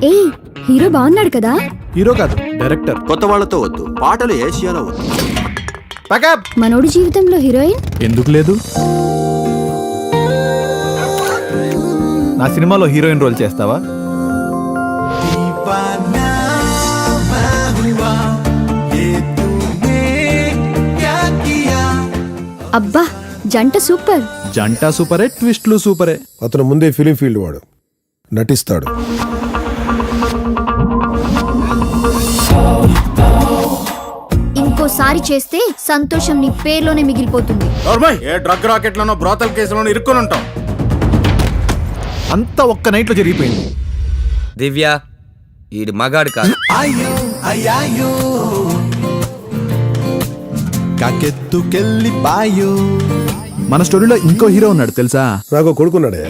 ఏయ్, హీరో బాగున్నాడు కదా? హీరో కాదు, డైరెక్టర్. కొత్త వాళ్ళతో వద్దు, పాటలు ఏషియాలో వద్దు. మనోడి జీవితంలో హీరోయిన్ ఎందుకు లేదు? నా సినిమాలో హీరోయిన్ రోల్ చేస్తావా? అబ్బా, జంట సూపర్. జంట సూపరే, ట్విస్ట్లు సూపరే. అతను ముందే ఫిలిం ఫీల్డ్ వాడు, నటిస్తాడు. ఇంకోసారి చేస్తే సంతోషం నీ పేర్లోనే మిగిలిపోతుంది. ఏ డ్రగ్ రాకెట్ లోనో బ్రోతల్ కేసులోనో ఇరుక్కుని ఉంటాం. అంతా ఒక్క నైట్ లో జరిగిపోయింది. దివ్య, ఈడి మగాడు కాదు. మన స్టోరీలో ఇంకో హీరో ఉన్నాడు తెలుసా? నాకు కొడుకున్నాడే.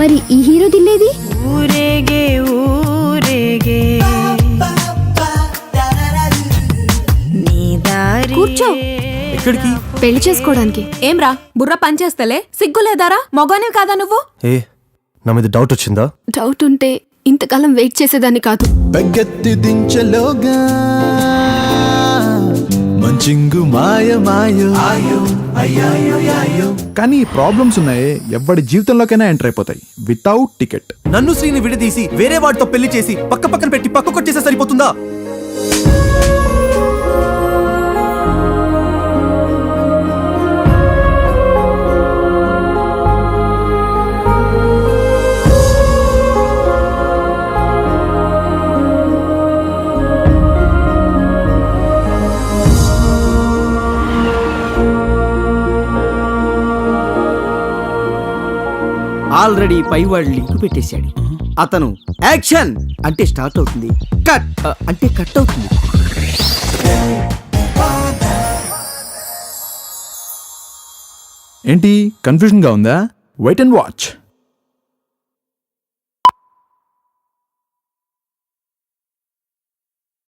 మరి ఈ హీరో దిల్లేది? ఊరేగే ఊరేగే నీ దారి. కూర్చో. ఎక్కడికి? పెళ్లి చేసుకోవడానికి. ఏమ్రా, బుర్ర పనిచేస్తలే? సిగ్గులేదారా? మగోనే కాదా నువ్వు? ఏ, నా మీద డౌట్ వచ్చిందా? డౌట్ ఉంటే ఇంతకాలం వెయిట్ చేసేదాన్ని కాదు. పెగ్గెత్తి దించలోగా మంచింగు మాయ మాయో కానీ ప్రాబ్లమ్స్ ఉన్నాయి. ఎవరి జీవితంలోకైనా ఎంటర్ అయిపోతాయి వితౌట్ టికెట్. నన్ను శ్రీని విడదీసి వేరే వాడితో పెళ్లి చేసి పక్క పక్కన పెట్టి పక్క కొట్టేస్తే సరిపోతుందా? ఆల్రెడీ పైవాడు లింక్ పెట్టేశాడు. అతను యాక్షన్ అంటే స్టార్ట్ అవుతుంది, కట్ అంటే కట్ అవుతుంది. ఏంటి కన్ఫ్యూజన్ గా ఉందా? Wait and watch.